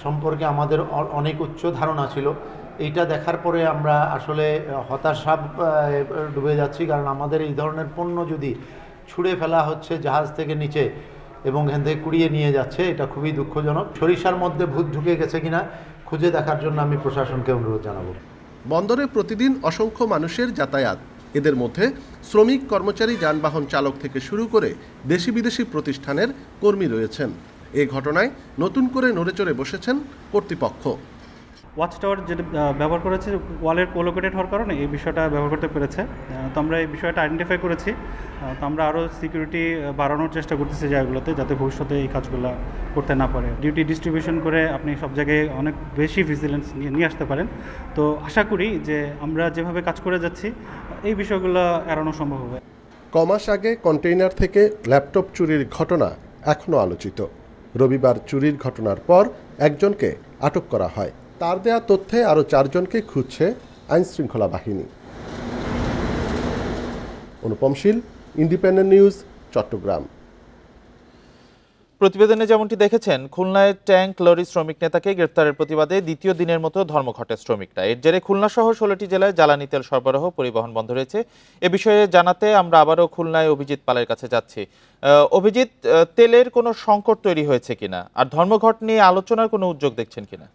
সম্পর্কে আমাদের অনেক উচ্চ ধারণা ছিল। এইটা দেখার পরে আমরা আসলে হতাশা ডুবে যাচ্ছি, কারণ আমাদের এই ধরনের পণ্য যদি ছুঁড়ে ফেলা হচ্ছে জাহাজ থেকে নিচে এবং এখান থেকে কুড়িয়ে নিয়ে যাচ্ছে, এটা খুবই দুঃখজনক। সরিষার মধ্যে ভূত ঢুকে গেছে কিনা খুঁজে দেখার জন্য আমি প্রশাসনকে অনুরোধ জানাবো। বন্দরে প্রতিদিন অসংখ্য মানুষের যাতায়াত, এদের মধ্যে শ্রমিক, কর্মচারী, যানবাহন চালক থেকে শুরু করে দেশি বিদেশি প্রতিষ্ঠানের কর্মী রয়েছেন। এই ঘটনায় নতুন করে নড়েচড়ে বসেছেন কর্তৃপক্ষ। ওয়াচ টাওয়ার যেটা ব্যবহার করেছে ওয়ালের কোলোকেটেড হওয়ার কারণে এই বিষয়টা ব্যবহার করতে পেরেছে। তো আমরা এই বিষয়টা আইডেন্টিফাই করেছি। তো আমরা আরও সিকিউরিটি বাড়ানোর চেষ্টা করতেছি জায়গাগুলোতে, যাতে ভবিষ্যতে এই কাজগুলো করতে না পারে। ডিউটি ডিস্ট্রিবিউশন করে আপনি সব জায়গায় অনেক বেশি ভিজিলেন্স নিয়ে আসতে পারেন। তো আশা করি যে আমরা যেভাবে কাজ করে যাচ্ছি এই বিষয়গুলো এড়ানো সম্ভব হবে। কমাস আগে কন্টেইনার থেকে ল্যাপটপ চুরির ঘটনা এখনও আলোচিত। রবিবার চুরির ঘটনার পর একজনকে আটক করা হয়। তার দেয়া তথ্যে আরও ৪ জনকে খুঁজছে আইনশৃঙ্খলা বাহিনী। অনুপম শীল, ইন্ডিপেন্ডেন্ট নিউজ, চট্টগ্রাম। প্রতিবেদনে যেমনটি দেখেছেন, খুলনায় ট্যাঙ্ক লরি শ্রমিক নেতাকে গ্রেফতারের প্রতিবাদে দ্বিতীয় দিনের মতো ধর্মঘটে শ্রমিকরা। এর জেরে খুলনা সহ ১৬টি জেলায় জ্বালানি তেল সরবরাহ, পরিবহন বন্ধ রয়েছে। এ বিষয়ে জানাতে আমরা আবারও খুলনায় অভিজিৎ পালের কাছে যাচ্ছি। অভিজিৎ, তেলের কোনো সংকট তৈরি হয়েছে কিনা, আর ধর্মঘট নিয়ে আলোচনার কোনো উদ্যোগ দেখছেন কিনা?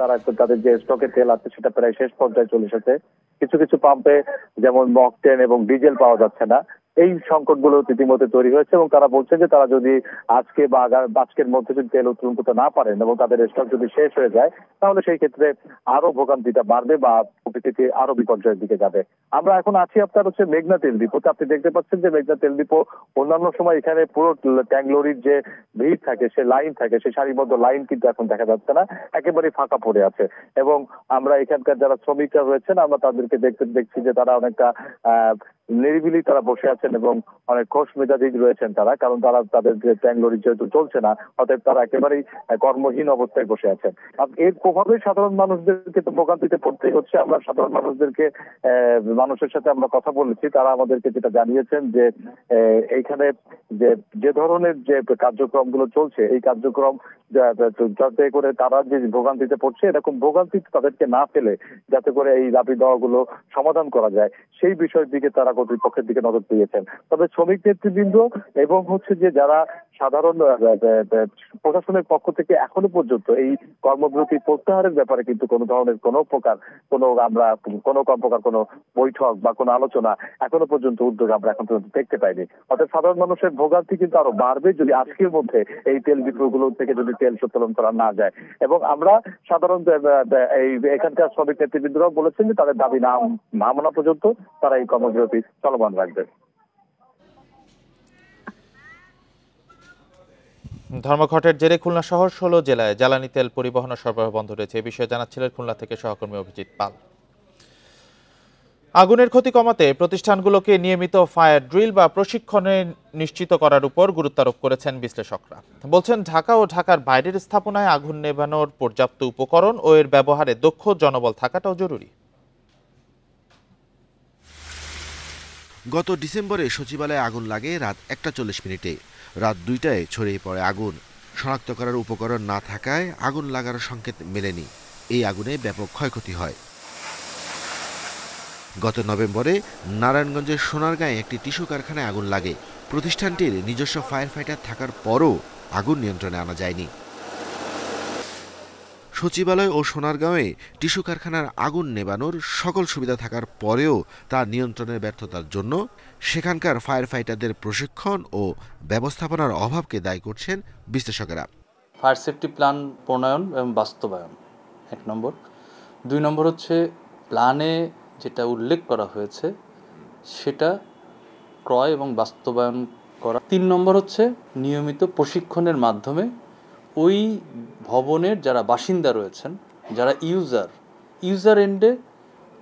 তারা তাদের যে স্টকে তেল আছে সেটা প্রায় শেষ পর্যায়ে চলে এসেছে। কিছু কিছু পাম্পে যেমন মকটেন এবং ডিজেল পাওয়া যাচ্ছে না। এই সংকটগুলো রীতিমতো তৈরি হয়েছে এবং তারা বলছে যে তারা যদি আজকে বা আজকের মধ্যে যদি তেল উত্তোলন করতে না পারেন এবং তাদের স্টক যদি শেষ হয়ে যায়, তাহলে সেই ক্ষেত্রে আরো ভোগান্তিটা বাড়বে বা প্রকৃতিতে আরো বিপর্যয়ের দিকে যাবে। আমরা এখন আছি আপনার মেঘনা তেল ডিপোতে। আপনি দেখতে পাচ্ছেন যে মেঘনা তেল ডিপো অন্যান্য সময় এখানে পুরো ট্যাঙ্ক লরির যে ভিড় থাকে, সে লাইন থাকে, সেই সারিবদ্ধ লাইন কিন্তু এখন দেখা যাচ্ছে না, একেবারে ফাঁকা পড়ে আছে। এবং আমরা এখানকার যারা শ্রমিকরা রয়েছেন আমরা তাদেরকে দেখছি যে তারা অনেকটা নিরিবিলি তারা বসে আছেন এবং অনেক খোশ মেজাজি রয়েছেন তারা, কারণ তারা তাদের যে ট্যাঙ্ক লরি যেহেতু চলছে না, অতএব তারা একেবারেই কর্মহীন অবস্থায় বসে আছেন। এর প্রভাবে সাধারণ মানুষদেরকে তো ভোগান্তিতে পড়তেই হচ্ছে। আমরা সাধারণ মানুষের সাথে আমরা কথা বলেছি, তারা আমাদেরকে যেটা জানিয়েছেন যে এইখানে যে ধরনের যে কার্যক্রমগুলো চলছে, এই কার্যক্রম যাতে করে তারা যে ভোগান্তিতে পড়ছে, এরকম ভোগান্তি তাদেরকে না ফেলে যাতে করে এই দাবি দেওয়াগুলো সমাধান করা যায়, সেই বিষয়ের দিকে তারা কর্তৃপক্ষের দিকে নজর দিয়েছেন। তবে শ্রমিক নেতৃবৃন্দ এবং যে যারা সাধারণ প্রশাসনের পক্ষ থেকে এখনো পর্যন্ত এই কর্মবিরতি প্রত্যাহারের ব্যাপারে কিন্তু কোনো ধরনের কোনো প্রকার কোনো বৈঠক বা কোনো আলোচনা এখনো পর্যন্ত উদ্যোগ আমরা এখন পর্যন্ত দেখতে পাইনি। অর্থাৎ সাধারণ মানুষের ভোগান্তি কিন্তু আরো বাড়বে যদি আজকের মধ্যে এই তেল ডিপোগুলো থেকে যদি তেল উত্তোলন করা না যায়। এবং আমরা সাধারণত এখানকার শ্রমিক নেতৃবৃন্দরাও বলেছেন যে তাদের দাবি না মানা পর্যন্ত তারা এই কর্মবিরতি চলমান রাখবে। ধর্মঘটের জেরে খুলনা সহ 16 জেলায় জ্বালানি তেল পরিবহন ও সরবরাহ বন্ধ রয়েছে। এই বিষয়ে জানাচ্ছিলেন খুলনা থেকে সহকর্মী অভিজিৎ পাল। আগুনের ক্ষতি কমাতে প্রতিষ্ঠানগুলোকে নিয়মিত ফায়ার ড্রিল বা প্রশিক্ষণে নিশ্চিত করার উপর গুরুত্ব আরোপ করেছেন বিশ্লেষকরা। বলছেন ঢাকা ও ঢাকার বাইরের স্থাপনায় আগুন নেভানোর পর্যাপ্ত উপকরণ ও এর ব্যবহারে দক্ষ জনবল থাকাটাও জরুরি। গত ডিসেম্বরে সচিবালয়ে আগুন লাগে রাত 1:40 রাত 2টায় ছড়িয়ে পড়ে আগুন। শনাক্ত করার উপকরণ না থাকায় আগুন লাগার সংকেত মেলেনি। এই আগুনে ব্যাপক ক্ষয়ক্ষতি হয়। গত নভেম্বরে নারায়ণগঞ্জের সোনারগাঁয়ে একটি টিস্যু কারখানায় আগুন লাগে। প্রতিষ্ঠানটির নিজস্ব ফায়ার ফাইটার থাকার পরও আগুন নিয়ন্ত্রণে আনা যায়নি। সচিবালয় ও সোনারগাঁয়ে টিস্যু কারখানার আগুন নেভানোর সকল সুবিধা থাকার পরেও তার নিয়ন্ত্রণের ব্যর্থতার জন্য সেখানকার ফায়ার ফাইটারদের প্রশিক্ষণ ও ব্যবস্থাপনার অভাবকে দায়ী করছেন বিশ্লেষকেরা। ফায়ার সেফটি প্ল্যান প্রণয়ন এবং বাস্তবায়ন 1 নম্বর। 2 নম্বর হচ্ছে প্ল্যানে যেটা উল্লেখ করা হয়েছে সেটা ক্রয় এবং বাস্তবায়ন করা। 3 নম্বর হচ্ছে নিয়মিত প্রশিক্ষণের মাধ্যমে ওই ভবনের যারা বাসিন্দা রয়েছেন, যারা ইউজার এন্ডে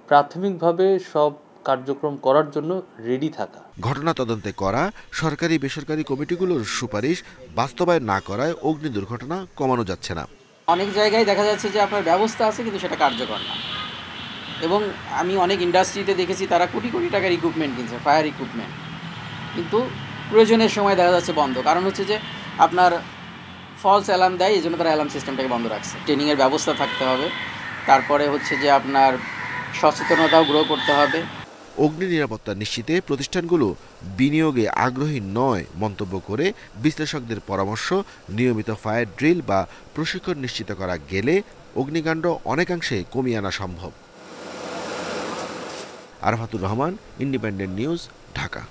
প্রাথমিকভাবে সব কার্যক্রম করার জন্য রেডি থাকা। ঘটনা তদন্তে করা সরকারি বেসরকারি কমিটিগুলোর সুপারিশ বাস্তবায়ন না করায় অগ্নি দুর্ঘটনা কমানো যাচ্ছে না। অনেক জায়গায় দেখা যাচ্ছে যে আপনার ব্যবস্থা আছে কিন্তু সেটা কার্যকর না। এবং আমি অনেক ইন্ডাস্ট্রিতে দেখেছি তারা কোটি কোটি টাকার ইকুইপমেন্ট কিনছে, ফায়ার ইকুইপমেন্ট, কিন্তু প্রয়োজনের সময় দেখা যাচ্ছে বন্ধ। কারণ হচ্ছে যে আপনার ফলস অ্যালার্ম দেয়, এই জন্য তারা অ্যালার্ম সিস্টেমটাকে বন্ধ রাখছে। ট্রেনিংয়ের ব্যবস্থা থাকতে হবে, তারপরে হচ্ছে যে আপনার সচেতনতাও গ্রো করতে হবে। অগ্নি নিরাপত্তা নিশ্চিতে প্রতিষ্ঠানগুলো বিনিয়োগে আগ্রহী নয় মন্তব্য করে বিশ্লেষকদের পরামর্শ, নিয়মিত ফায়ার ড্রিল বা প্রশিক্ষণ নিশ্চিত করা গেলে অগ্নিকাণ্ড অনেকাংশে কমিয়ে আনা সম্ভব। Arafatur Rahman, independent news, Dhaka.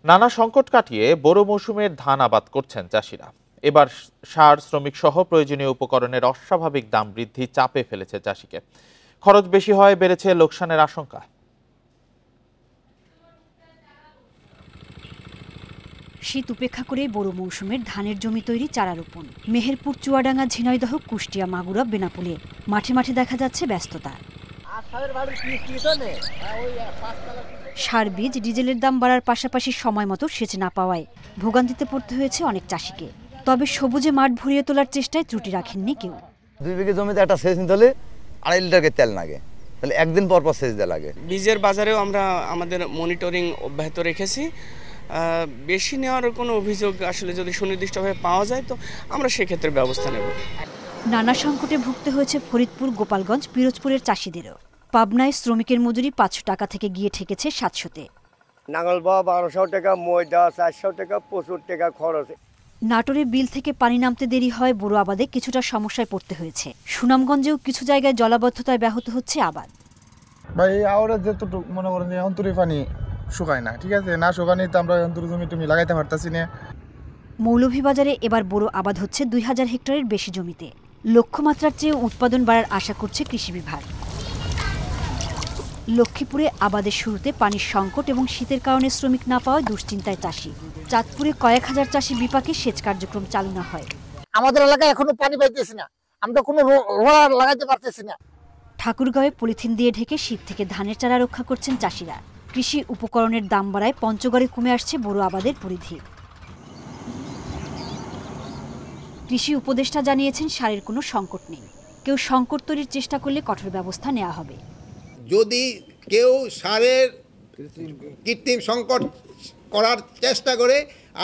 নানা সংকট কাটিয়ে বোরো মৌসুমের ধান আবাদ করছেন চাষিরা। এবার সার, শ্রমিক সহ প্রয়োজনীয় উপকরণের অস্বাভাবিক দাম বৃদ্ধি চাপে ফেলেছে চাষিকে। খরচ বেশি হয়, বেড়েছে লোকসানের আশঙ্কা। শীত উপেক্ষা করে বোরো মৌসুমের ধানের জমি তৈরি, চারা রোপণ। মেহেরপুর, চুয়াডাঙ্গা, ঝিনাইদহ, কুষ্টিয়া, মাগুরা, বেনাপোলে মাঠে মাঠে দেখা যাচ্ছে ব্যস্ততা। সার, বীজ, ডিজেলের দাম বাড়ার পাশাপাশি সময় মতো সেচ না পাওয়ায় ভোগান্তিতে পড়তে হয়েছে অনেক চাষিকে। তবে সবুজে মাঠ ভরিয়ে তোলার চেষ্টায় ত্রুটি রাখেননি কেউ। 2 বিঘে জমিতে একটা সেচ নিতে হলে 2.5 লিটার তেল লাগে, তাহলে একদিন পর পর সেচ দেওয়া লাগে। বীজের বাজারেও আমরা আমাদের মনিটরিং অব্যাহত রেখেছি। বেশি নেওয়ার কোনো অভিযোগ আসলে যদি সুনির্দিষ্টভাবে পাওয়া যায় তো আমরা সেক্ষেত্রে ব্যবস্থা নেব। নানা সংকটে ভুগতে হয়েছে ফরিদপুর, গোপালগঞ্জ, পিরোজপুরের চাষিদেরও। পাবনায় শ্রমিকের মজুরি 500 টাকা থেকে গিয়ে ঠেকেছে 700-তে। নাঙ্গল বা 1200 টাকা, ময়দা 400 টাকা, প্রচুর টাকা খরচ। নাটোরে বিল থেকে পানি নামতে দেরি হয়, বোরো আবাদে কিছুটা সমস্যায় পড়তে হয়েছে। সুনামগঞ্জেও কিছু জায়গায় জলাবদ্ধতায় ব্যাহত হচ্ছে আবাদ। ভাই আওরা যেটুকু মনে করেন যে অন্তরে পানি শুকায় না, ঠিক আছে, না শুকানি তো আমরা অন্তরে জমি টমি লাগাইতে পারতাছি না। মৌলভীবাজারে এবার বোরো আবাদ হচ্ছে 2000 হেক্টরের বেশি জমিতে। লক্ষ্যমাত্রার চেয়ে উৎপাদন বাড়ার আশা করছে কৃষি বিভাগ। লক্ষ্মীপুরে আবাদের শুরুতে পানির সংকট এবং শীতের কারণে শ্রমিক না পাওয়ায় দুশ্চিন্তায় চাষি। চাঁদপুরে কয়েক হাজার চাষি বিপাকে সেচ কার্যক্রম চালু না হয়। আমাদের এলাকায় এখনো পানি পাইতেছি না, আমরা কোনো রোয়া লাগাইতে পারতেছি না। ঠাকুরগাঁওয়ে পলিথিন দিয়ে ঢেকে শীত থেকে ধানের চারা রক্ষা করছেন চাষিরা। কৃষি উপকরণের দাম বাড়ায় পঞ্চগড়ে কমে আসছে বোরো আবাদের পরিধি। কৃষি উপদেষ্টা জানিয়েছেন সারের কোনো সংকট নেই, কেউ সংকট তৈরির চেষ্টা করলে কঠোর ব্যবস্থা নেওয়া হবে। যদি কেউ সারের কৃত্রিম সংকট করার চেষ্টা করে,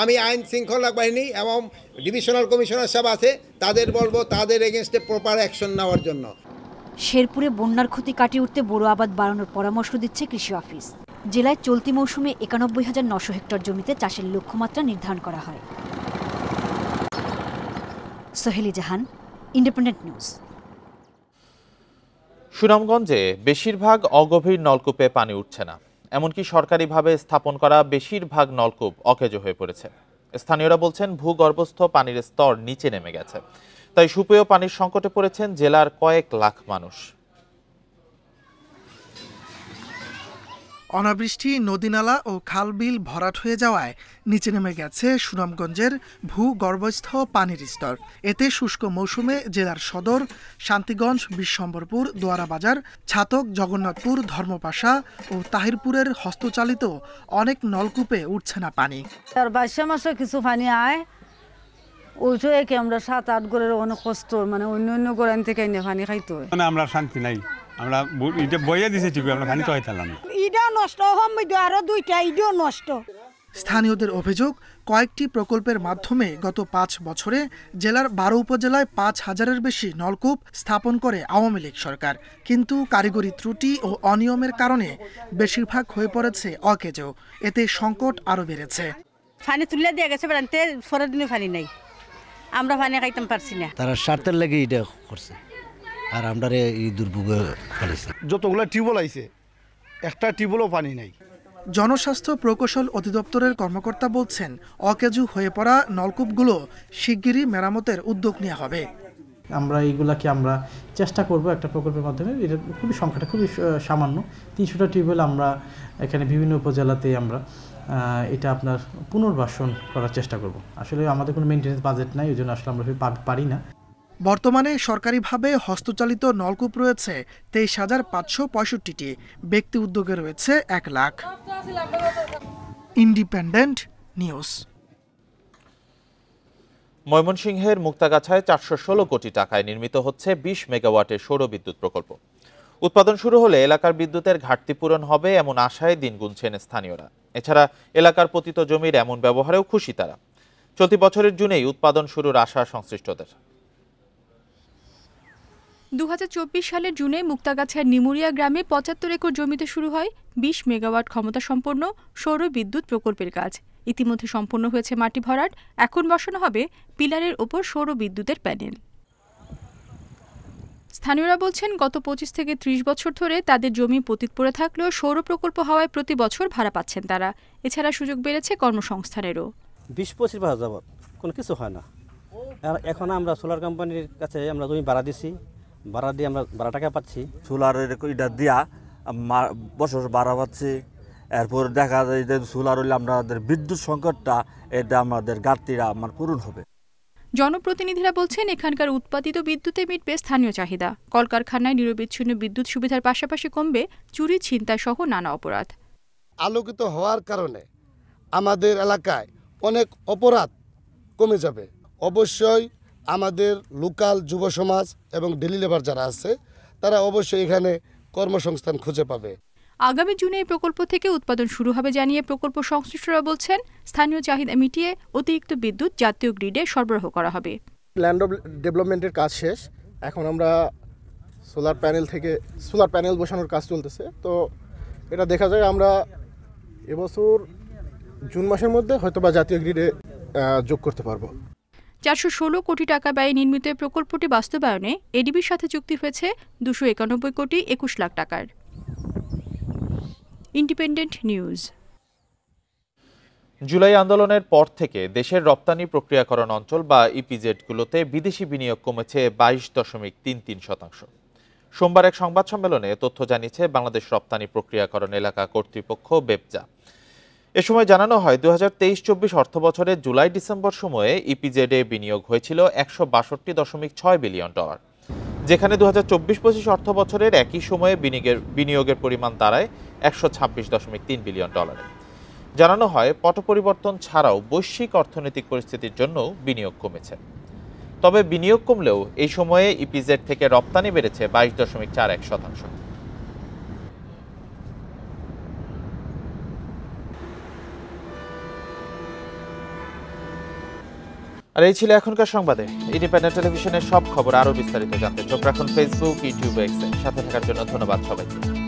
আমি আইন শৃঙ্খলা বাহিনী এবং ডিভিশনাল কমিশনার সাহেব আছে, তাদের বলবো তাদের এগেনস্টে প্রপার অ্যাকশন নেওয়ার জন্য। শেরপুরে বন্যার ক্ষতি কাটিয়ে উঠতে বোরো আবাদ বাড়ানোর পরামর্শ দিচ্ছে কৃষি অফিস। জেলায় চলতি মৌসুমে ৯১,৯০০ হেক্টর জমিতে চাষের লক্ষ্যমাত্রা নির্ধারণ করা হয়। সোহেলি জাহান, ইন্ডিপেন্ডেন্ট নিউজ। সুনামগঞ্জে বেশিরভাগ অগভীর নলকূপে পানি উঠছে না, এমনকি সরকারিভাবে স্থাপন করা বেশিরভাগ নলকূপ অকেজো হয়ে পড়েছে। স্থানীয়রা বলছেন ভূগর্ভস্থ পানির স্তর নিচে নেমে গেছে, তাই সুপেয় পানির সংকটে পড়েছেন জেলার কয়েক লাখ মানুষ। অনাবৃষ্টি, নদীনালা ও খালবিল ভরাট হয়ে যাওয়ায় নিচে নেমে গেছে সুনামগঞ্জের ভূগর্ভস্থ পানির স্তর। এতে শুষ্ক মৌসুমে জেলার সদর, শান্তিগঞ্জ, বিশ্বম্বরপুর, দোয়ারাবাজার, ছাতক, জগন্নাথপুর, ধর্মপাশা ও তাহিরপুরের হস্তচালিত অনেক নলকূপে উঠছে না পানি। আর ২২ মাসে কিছু পানি আয় ওইটা কি আমরা ৭-৮ গড়ের অনেক কষ্ট, মানে অন্য গড়ান থেকে পানি খাইতে হয়। মানে আমরা শান্তি নাই, আমরা এটা বইয়া দিছে ঠিক, আমরা পানি তো খাইতাম না। ইটাও নষ্ট হবে, আরো ২টা ইটাও নষ্ট। স্থানীয়দের অভিযোগ, কয়েকটি প্রকল্পের মাধ্যমে গত ৫ বছরে জেলার ১২ উপজেলায় ৫,০০০-এর বেশি নলকূপ স্থাপন করে আওয়ামী লীগ সরকার, কিন্তু কারিগরি ত্রুটি ও অনিয়মের কারণে বেশিরভাগ হয়ে পড়েছে অকেজো। এতে সংকট আরও বেড়েছে। পানি তুলে দিয়ে গেছে, বেড়াতে পরের দিনে পানি নাই, আমরা পানি খাইতাম পারছি না। তারা স্বার্থের লেগে এটা করছে, আর আমরা এই দুর্ভোগে ফেলেছি। যতগুলো টিউবওয়েল আইছে, একটা টিউবওয়েলও পানি নাই। জনস্বাস্থ্য প্রকৌশল অধিদপ্তরের কর্মকর্তা বলছেন, অকেজু হয়ে পড়া নলকূপগুলো শিগগিরই মেরামতের উদ্যোগ নেওয়া হবে। আমরা এইগুলাকে আমরা চেষ্টা করব একটা প্রকল্পের মাধ্যমে। এটা খুবই সংখ্যাটা খুবই সামান্য, ৩০০টা টিউবওয়েল আমরা এখানে বিভিন্ন উপজেলাতে আমরা এটা আপনার পুনর্বাসন করার চেষ্টা করব। আসলে আমাদের কোনো মেইনটেনেন্স বাজেট নাই, ওই জন্য আসলে আমরা পারি না। বর্তমানে সরকারিভাবে হস্তচালিত নলকূপ রয়েছে ২৩,৫৬৫টি, ব্যক্তি উদ্যোগে রয়েছে ১ লাখ। Independent news. ময়মনসিংহের মুক্তাগাছায় ৪১৬ কোটি টাকায় নির্মিত হচ্ছে ২০ মেগাওয়াটের সৌর বিদ্যুৎ প্রকল্প। উৎপাদন শুরু হলে এলাকার বিদ্যুতের ঘাটতি পূরণ হবে এমন আশায় দিন গুনছেন স্থানীয়রা। এছাড়া এলাকার পতিত জমির এমন ব্যবহারেও খুশি তারা। চলতি বছরের জুনেই উৎপাদন শুরুর আশা সংশ্লিষ্টদের। ২০২৪ সালের জুনে মুক্তাগাছার নিমুরিয়া গ্রামে ৭৫ একর জমিতে শুরু হয় ২০ মেগাওয়াট ক্ষমতা সম্পন্ন সৌর বিদ্যুৎ প্রকল্পের কাজ। ইতিমধ্যে সম্পন্ন হয়েছে মাটি ভরাট, এখন বসানো হবে পিলারের ওপর সৌর বিদ্যুতের প্যানেল। স্থানীয়রা বলছেন, গত ২৫ থেকে ৩০ বছর ধরে তাদের জমি পতিত পড়ে থাকলেও সৌর প্রকল্প হওয়ায় প্রতি বছর ভাড়া পাচ্ছেন তারা। এছাড়া সুযোগ বেড়েছে কর্মসংস্থানেরও। ২০-২৫ বছর যাবত কোনো কিছু হয় না। এখন আমরা সোলার কোম্পানির কাছে আমরা জমি ভাড়া দিছি, ভাড়া দিয়ে আমরা ১২ টাকা পাচ্ছি। সোলারের এটা দিয়া বছর ভাড়া পাচ্ছি। এরপর দেখা যায় যে সোলার হলে আমাদের বিদ্যুৎ সংকটটা এটা আমাদের ঘাটতিটা পূরণ হবে। জনপ্রতিনিধিরা বলছেন, এখানকার উৎপাদিত বিদ্যুতে মিটবে স্থানীয় চাহিদা। কলকারখানায় নিরবিচ্ছিন্ন বিদ্যুৎ সুবিধার পাশাপাশি কমবে চুরি, ছিনতাই সহ নানা অপরাধ। আলোকিত হওয়ার কারণে আমাদের এলাকায় অনেক অপরাধ কমে যাবে। অবশ্যই আমাদের লোকাল যুব সমাজ এবং ডেলি লেবার যারা আছে তারা অবশ্যই এখানে কর্মসংস্থান খুঁজে পাবে। আগামী জুনে এই প্রকল্প থেকে উৎপাদন শুরু হবে জানিয়ে প্রকল্প সংশ্লিষ্টরা বলছেন, স্থানীয় চাহিদা মিটিয়ে অতিরিক্ত বিদ্যুৎ জাতীয় গ্রিডে সরবরাহ করা হবে। ল্যান্ড ডেভেলপমেন্টের কাজ শেষ, এখন আমরা সোলার প্যানেল বসানোর কাজ চলতেছে। তো এটা দেখা যায় আমরা এবছর জুন মাসের মধ্যে হয়তোবা জাতীয় গ্রিডে যোগ করতে পারবো। ৪১৬ কোটি টাকা ব্যয়ে নির্মিত এই প্রকল্পটি বাস্তবায়নে এডিবির সাথে চুক্তি হয়েছে ২৯১ কোটি ২১ লাখ টাকার। Independent news. জুলাই আন্দোলনের পর থেকে দেশের রপ্তানি প্রক্রিয়াকরণ অঞ্চল বা ইপিজেডগুলোতে বিদেশি বিনিয়োগ কমেছে ২২.৩৩%। সোমবার এক সংবাদ সম্মেলনে তথ্য জানিয়েছে বাংলাদেশ রপ্তানি প্রক্রিয়াকরণ এলাকা কর্তৃপক্ষ বেপজা। এ সময় জানানো হয়, ২০২৩-২৪ অর্থবছরে জুলাই-ডিসেম্বর সময়ে ইপিজেডে বিনিয়োগ হয়েছিল $১৬২.৬ বিলিয়ন, যেখানে ২০২৪-২৫ অর্থবছরের একই সময়ে বিনিয়োগের পরিমাণ দাঁড়ায় 126.3 বিলিয়ন ডলারে। জানানো হয় পট পরিবর্তন ছাড়াও বৈশ্বিক অর্থনৈতিক পরিস্থিতির জন্য বিনিয়োগ কমেছে। তবে বিনিয়োগ কমলেও এই সময়ে ইপিজেড থেকে রপ্তানি বেড়েছে 22.41%। আর এই ছিল এখনকার সংবাদে। ইন্ডিপেন্ডেন্ট টেলিভিশনের সব খবর আরও বিস্তারিত জানতে চোখ রাখুন ফেসবুক, ইউটিউব, এক্সে। সাথে থাকার জন্য ধন্যবাদ সবাইকে।